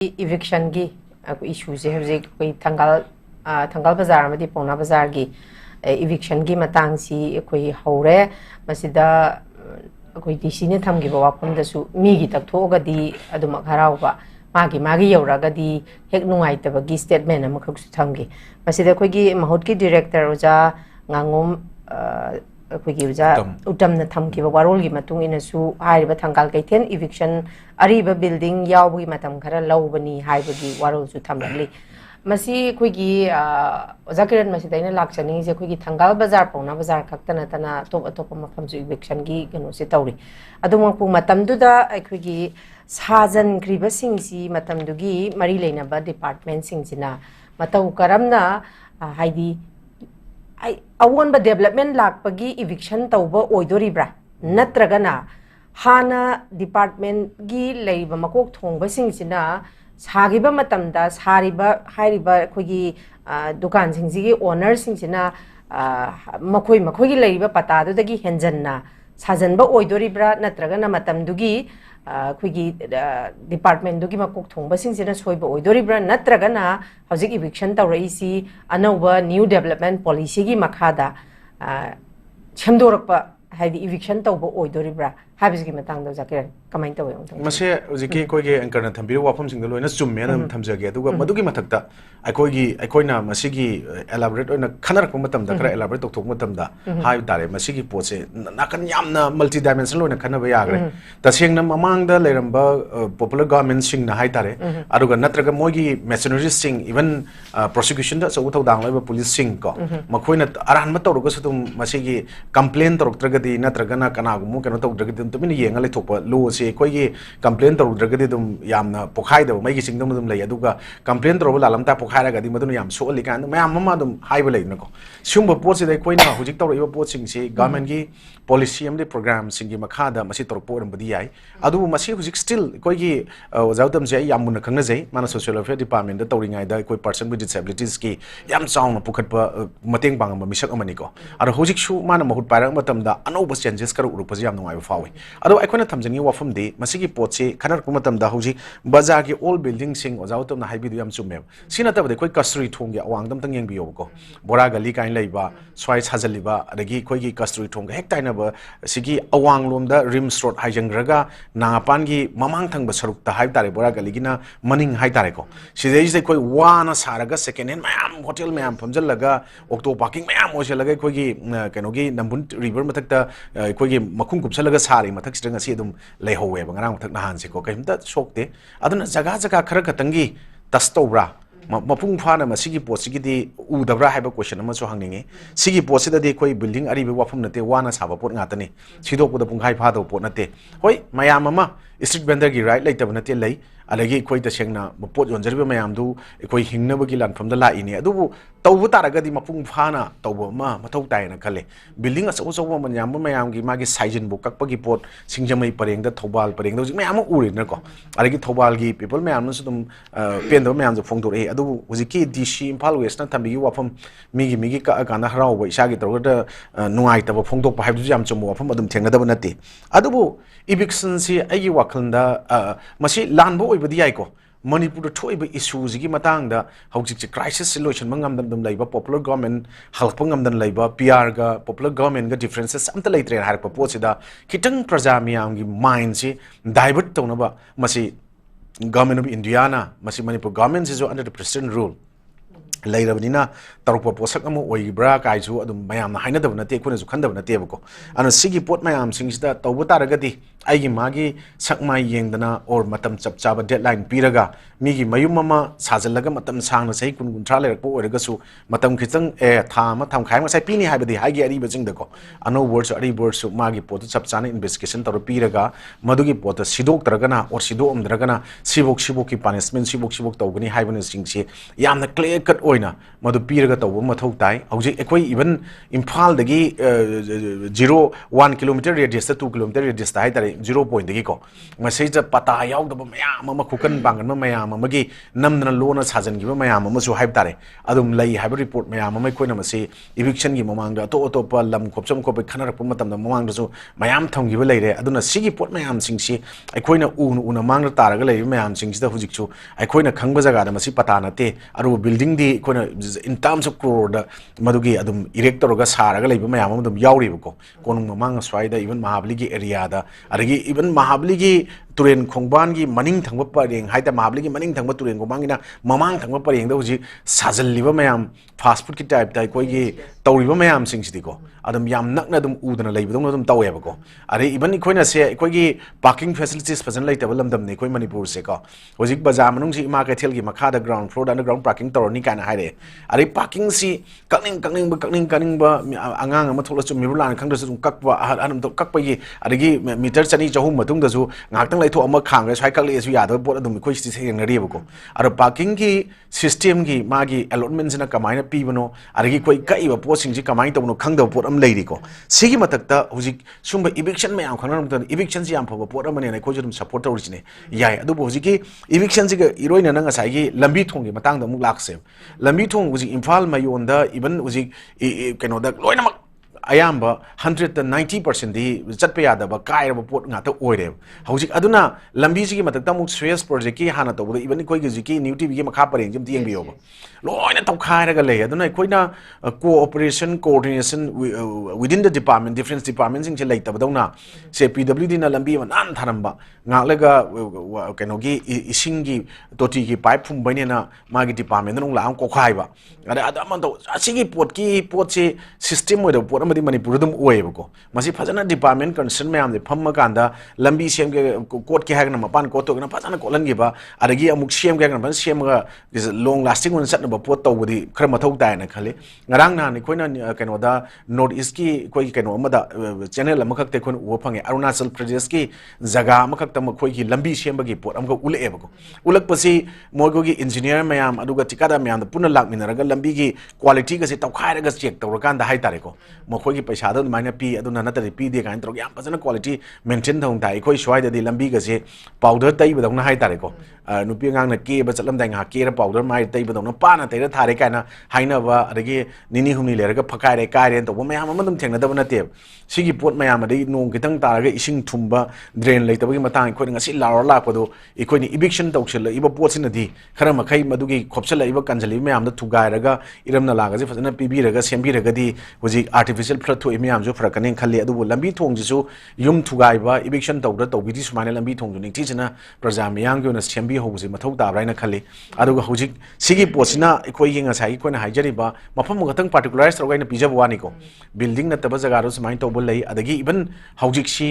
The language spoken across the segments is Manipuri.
eviction gi issue se hojik koi thangal bazar amadi pona bazar gi eviction gi matang si koi hore masida koi DC ne thamgi ba wapam da su mi gi tak thoga di aduma kharau ba magi yauraga di hek nungai taba gi statement am khak su thamgi masida koi gi mahut ki director oja ngangom koi gi oja utam na thamgi ba warol gi matung ina su hai ba thangal kaithen eviction ariba building yawgi matam khara lawbani haibagi warol su thamli masi kuigi Kiran masi daina lakchani je kuigi thangal bazar pona bazar khaktana tana top mafam su eviction gi gano se tawri aduma pu matam du da kuigi sajan griba sing si matam du gi mari leina ba department sing sina matau karamna haidi ai awon ba development lakpagi eviction tawba oidoribra natragana hana department gi leiba makok thongba singsina sagiba matamda sariba hairiba khogi dukan singji owner singsina makoi gi leiba pata du dagi henjanna sajanba oidoribra natragana matamdugi khogi department dugi makok thongba singsina soiba oidoribra natragana hojik eviction tawraisi anauba new development policy gi makhada chemdorakpa haidi eviction tawba oidoribra habisgi matang da Kiran kamai tawe mase ojiki koige anchor na thambiru wafam sing loina chumme na thamjage aduga madugi mathakta aikoina masigi elaborate oina khanar ko matam da kra elaborate tok matam da hai tare masigi poche nakan yamna multi dimensional loina khana ba yagre tasengna mamang da leramba popular government sing na hai tare aduga natraga mogi mercenaries sing even prosecution da so thodang loiba police sing ko makoina aran ma tawruga sutum masigi complaint toroktraga di natraga na kana gumu keno tawdraga tumini yenga le thokpa lo se koigi complaint tawdraga dum yamna pokhai da mai gi singdam dum lei aduga complaint tawba lalam ta pokhai ra ga di madun yam so li kan mayam ma dum haiba lei nako sumba pot se dai koina hujik tawriba pot sing se government gi policy amde program sing gi makha da masi torpo ram badi yai adu masi hujik still koigi wajautam je yam mun khangna jai mana social welfare department da tawringai da koi person with disabilities ki yam chaung na pukhatpa mateng bang ma misak amani ko adu hujik su mana mahut parak matam da anoba changes kar urupa yam nungai fawi ado aikoina thamjani wafam de masigi potse khanar ko matam da hujik bazar gi all building sing wajautam na haibi du yam chumme sina tabade koi kasturi thong gi awang dam tang yeng biyo ko bora gali kain leiba swai sajaliba adagi koi gi kasturi thong hek taina ba sigi awang lom da rim road haijangraga nangapan gi mamang thang ba saruk ta haib tare bora gali gina maning hai tare ko sidei je koi wana saraga second hand mayam hotel mayam phamjal laga octo parking mayam ose laga koi gi keno gi nambun river mathak ta koi gi makhung kupsalaga sari mathak sidang asi dum leihowe ba ngarang mathak na han se ko kaimta sokte aduna jaga khara khatangi tastobra mapung phana masigi posigi di udabra haiba question ama so hangninge sigi posida di koi building ari be wafum nate wana saba pot ngatani sidok puda punghai phado pot nate hoi mayam ama street vendor gi right laita nate lei alagi koi ta sengna pot yonjarbe mayam du koi hingnaba gi lan famda la ini adu tawbu taraga di mapung phana tawbu ma mathau tai na khale building aso so mayam gi magi saijin bu kakpa gi pot singjamai pareng da thobal pareng da mayam uri na ko alagi thobal gi people mayam nu sudum pen da mayam ju phongdor e adu hujiki DC Imphal West na thambi gi wafam migi ka kana harau ba isa gi tawda nungai ta ba phongdok pa haibu jam chumu wafam adum thengna da ba nati adu eviction si ai wakhalda masi lanbo oibadi ai ko manipur thoiba issues gi matang da hojik crisis solution mangam dam laiba popular government halpangam dan laiba PR ga popular government ga differences amta laitre har pa pochida kitang praja miyam gi mind si divert tawna ba masi government of India na masi manipur government is under the president rule lairabnina tarukpa posak amu oibra kaisu adum mayam na hainadab na te khuna ju khandab na tebako ana sigi pot mayam singsida tawbu taragadi aigi magi sakmai yengdana or matam chapchaba deadline piraga migi mayum mama sajallaga matam sangna sei kun gunthra lerakpo oiragasu matam khitang thama tham khai masai pini haibadi haigi ari bajingda ko ano words ari words magi pot chapchana investigation tar piraga madugi pot sidok taragana or sidok amdragana sibok ki punishment sibok tawgani haibani singsi yamna clear cut oina madu piraga tawbu mathau tai hauji ekoi even Imphal dagi 0-1 kilometer radius 2 kilometer radius tai tare 0 point dagi ko masai ja pata yaw da mayam ama khukan bangan ma mayam amagi namna lona sajan gi mayam ama su haib tare adum lai haib report mayam ama koina masi eviction gi mamang da to pa lam khopcham ko be khanar pu matam da mamang da su mayam thong gi leire aduna sigi pot mayam sing si ai koina una mang da taraga leire mayam sing si da hujik chu ai koina khangba jaga da masi pata na te aru building di koina in terms of crore da madugi adum erector ga saraga leiba mayam adum yauri ko konung mamang swai da even mahabali gi area da arigi even mahabali gi turen khongban gi maning thangba pareng haida mahabali gi maning thangba turen khongban gi na mamang thangba pareng da huji sajal liba mayam fast food ki type da koi gi tawriba mayam sing si ko adum yam nakna adum udana leiba dong adum tawe ba ko are even koina se koi gi parking facilities fajan lai table lamdam ne koi manipur se ko huji bazar manung si ma ka thel gi makha da ground floor underground parking torni kana haire are parking si kakning ba angang ama thola chu mirulan khang da su kakwa anum to kakpa gi adagi meter chani chahum matung da su ngak lai tho ama khang re sai kak le su ya da bot adum khoi si theng ri ba ko ar parking gi system gi magi allotment sina kamaina pi bano arigi koi kai ba po sing ji kamai to no khang da pot am lai ri ko sigi matak ta huji sumba eviction me am khang ram ta eviction ji am pha pot am ne ko jum support tor ji ne yai adu bo huji ki eviction ji ga iroina na nga sai gi lambi thong gi matang da mu lak se lambi thong huji imphal mayon da even huji keno da loina mak ayamba 190% di chatpa yada ba kai ba pot nga ta oire hojik aduna lambi ji gi matak ta mu stress project ki hana to even koi gi ki newtv gi makha pareng jim tieng bi yo ba loina to khai ra ga le aduna koina cooperation coordination within the department different departments sing che lai ta badona se pwd na lambi ma nan tharam ba nga lega keno gi ising gi toti gi pipe phum bane na ma gi department nong la am ko khai ba ada man to asigi pot se system oi da pot amadi manipur dum oi ba ko masi phajana department concern me am de pham ma kanda lambi sem ge court ki hagna ma pan ko to na phajana kolan gi ba adagi amuk sem ge na ban sem ga long lasting one sat na ba pot to budi khara mathau tai na khale ngarang na ni koina keno da north east ki koi keno amada channel amakak te khon u phange arunachal pradesh ki jaga amakak tam khoi gi lambi sem ba gi pot am ga ule ba ko ulak pasi mogo gi engineer mayam aduga tikada mayam da puna lak minaraga lambi gi quality ga se tawkhai ra ga check tawra kan da hai tare ko mokhoi gi paisa da maina pi aduna na tari pi de kan tro yam pajana quality maintain thong dai khoi swai da di lambi ga se powder tai ba dong na hai tare ko nupi ngang na ke ba chalam dai nga ke ra powder mai tai ba dong na pa na tai ra thare kana haina ba adagi nini humni le ra ga phakai re kai ren to ba mayam amam thengna da ba na te sigi pot mayam adai nong kitang ta ra ga ising thumba drain lai ta ba gi matang khoi ngasi lawar la ko do ikoi ni eviction tawchel la iba pot sin di khara makhai madugi khopsel iba kanjali mayam da thugai ra ga iram na la ga je fajana pibi ra ga sembi ra ga di huji artificial flood to mayam jo farak kanen khalli adu lambi thong ji su yum thugai ba eviction tawda tawbi di sumana lambi thong ju ning ti china praja mayang gi na sembi ho ji mathau ta raina khalli adu ga huji sigi posina ikoi gi nga sai ikoi na haijari ba mafam gatang particularize tawgai na pijab wani ko building na taba jaga ro sumai to bol lai adagi even hojik si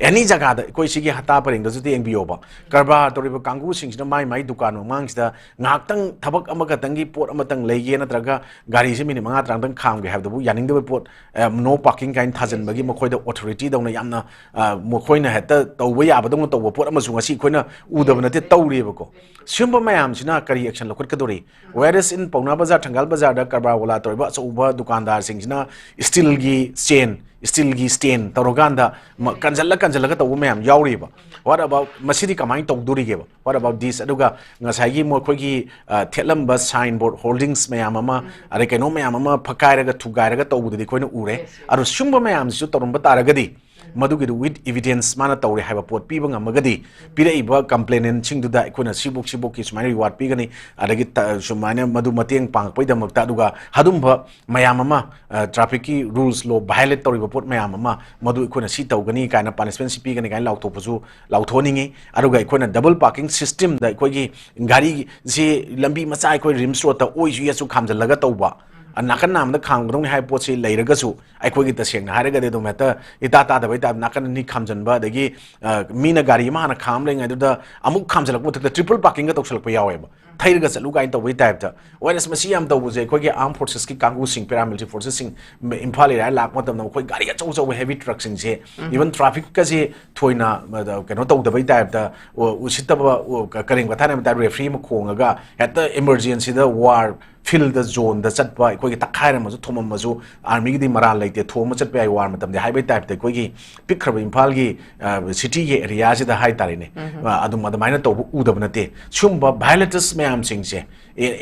any jaga da ikoi sigi hata pareng da ju te engbi oba karba tori ba kangu sing na mai dukan mang sida ngaktang thabak ama gatang gi pot ama tang lei ge na traga gari se mini manga trang tang kham ge have da bu yaning da pot no parking kind thajan bagi mokhoi da authority da na yamna mokhoi na heta tawba ya ba dong tawba pot ama su ngasi khoina udaba na te tawri ba ko simba mayam sina kari action lokot kadori whereas in pauna bazar thangal bazar da karba wala toiba chouba dukandar sing sina steel gi stain taroganda kanjalla ka tawu mayam yauri ba what about masidi kamai tawduri ge ba what about this aduga ngasai gi mo khoi gi thelam ba signboard holdings mayam ama are keno mayam ama phakai ra ga thugai ra ga tawbu di khoina ure aru simba mayam su torumba taragadi madugi with evidence mana tawre haiba pot pi bang amagadi pira iba complainant sing du da ikona sibok ki sumai reward pi gani adagi sumana madu mateng pang pai damak ta duga hadum ba mayam ama traffic ki rules law violate tawri pot mayam ama madu ikona si tawgani kana punishment si pi gani kai lautho pusu lauthoningi aduga ikona double parking system da ikoi gi gari si lambi macha ikoi rims road ta oi ju yasu khamjalaga tawba nakan nam da khang bdong hai pot se leiraga su ai khoi gi ta seng na haraga de do meta ita ta da bai ta nakan ni khamjan ba dagi mina gari ma na kham le ngai da amuk khamjalak mo thak triple parking ga toksalak pa yawe ba thairga chalu ga in to bai type ta whereas masi am to bu je khoi gi armed forces ki kangu sing paramilitary forces sing imphal ira lak mo tam na khoi gari ga chau heavy trucks sing je even traffic ka je thoina kano to da bai type ta usita ba kareng ba thana ta referee mo khonga ga at the emergency the war field the zone the chat by koi takhai ma ju thomam ma ju army gi maral leite thoma chat pai war matam de haibai type de koi gi pikrab imphal gi city gi area ji da hai tari ne adum adamaina to udabna te chumba violators mayam sing se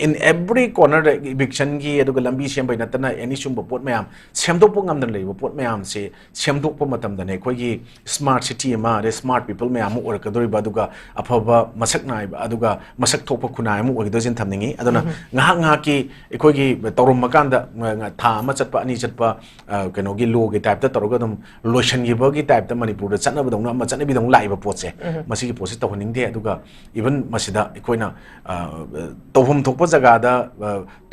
in every corner eviction gi aduga lambi sem bai natana any chumba pot mayam semdok po ngam dan lei pot mayam se semdok po matam da ne koi gi smart city ma de smart people mayam or ka dori ba aduga aphaba masak nai aduga masak thokpa kunai mu or do jin thamningi aduna nga ki koi gi torum makanda tha ma chatpa ani chatpa keno gi lo gi type ta toroga dum lotion gi ba gi type ta manipur da chatna ba dong ma chatna bi dong lai ba pot se masi gi pot se tawning de aduga even masida koina tawhum thokpa jaga da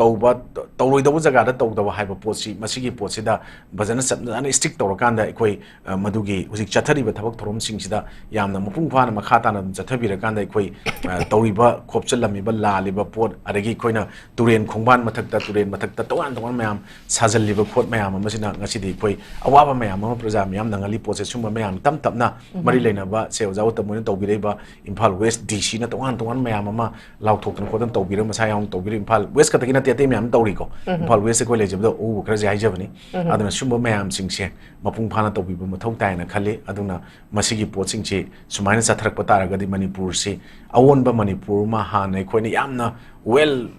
tawba tawroi da jaga da tawda hai ba pot si masi gi pot se da bazana chatna ani stick torokanda koi madugi hujik chathari ba thabak thorom sing sida yamna mapung phana makha ta na chathabi ra kanda koi tawriba khopchalami ba lali ba pot adagi koina turen khongban mathakta turen mathakta towan towan mayam sajal liba khot mayam masina ngasidi koi awaba mayam ma praja mayam nangali pose sumba mayam tam tamna mari leina ba sewjau tamun tawbirei ba Imphal West DC na towan towan mayam ma lauthokna khodan tawbira masa yam tawbira Imphal West ka takina te mayam tawri ko Imphal West ko lejabda o khra jai jabani aduna sumba mayam singse mapung phana tawbiba mathau tai na khale aduna masigi pot singche sumaina satharak patara gadi Manipur se awon ba Manipur ma ha nei khoina yamna well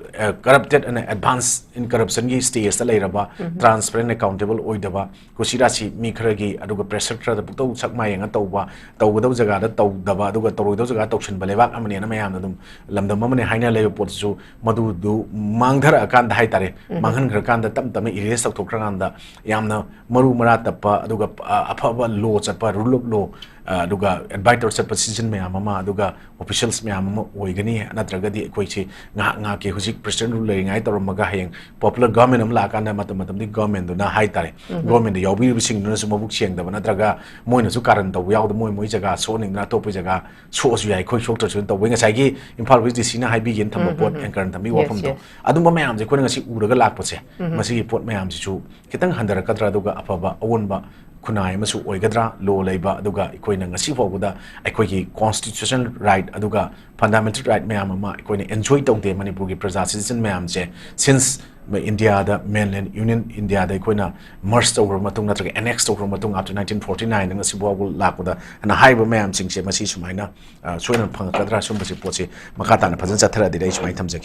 corrupted and advanced in corruption gi stage ta leiraba transparent accountable oidaba kusira si mi kharagi aduga pressure khra da putau sakma yenga tawba tawgadaw jaga da tawdaba aduga tawroidaw jaga tawshin balebak amani na mayam dum lamdam amane haina lebe pot su madu du mangdhara akan da haitare manghan khra kan da tam tam erase tok khran da yamna maru mara tappa aduga afaba law chapa rule of law aduga advisor chapa season mayam ama aduga officials mayam ama oigani natragadi koichi nga ke hujik president rule ngai toromaga hayeng popular government am la kan matam matam di government do na hai tare government yawi bising no su mabuk siang da natraga moina su karan da yaw da moi jaga so ning na top jaga so su yai khoi sok to sun to wenga sai gi Imphal West DC na hai bi gen tham pot en karan tami wafam do adum ba mayam je khona ngasi uraga lak pose masi pot mayam ji chu kitang handara kadra duga afaba awon ba kunai masu oigadra law leiba aduga ikoina ngasi foguda aikoi constitutional right aduga fundamental right mayam ama ikoina enjoy tongde Manipur gi praja citizen mayam je since India the mainland union India da ikoina merged over matung natraga annexed over matung after 1949 ngasi bogu lakuda ana haiba mayam singse masi sumaina soina phangakadra sumbasi poche makata na phajan chathara dai sumai thamjaki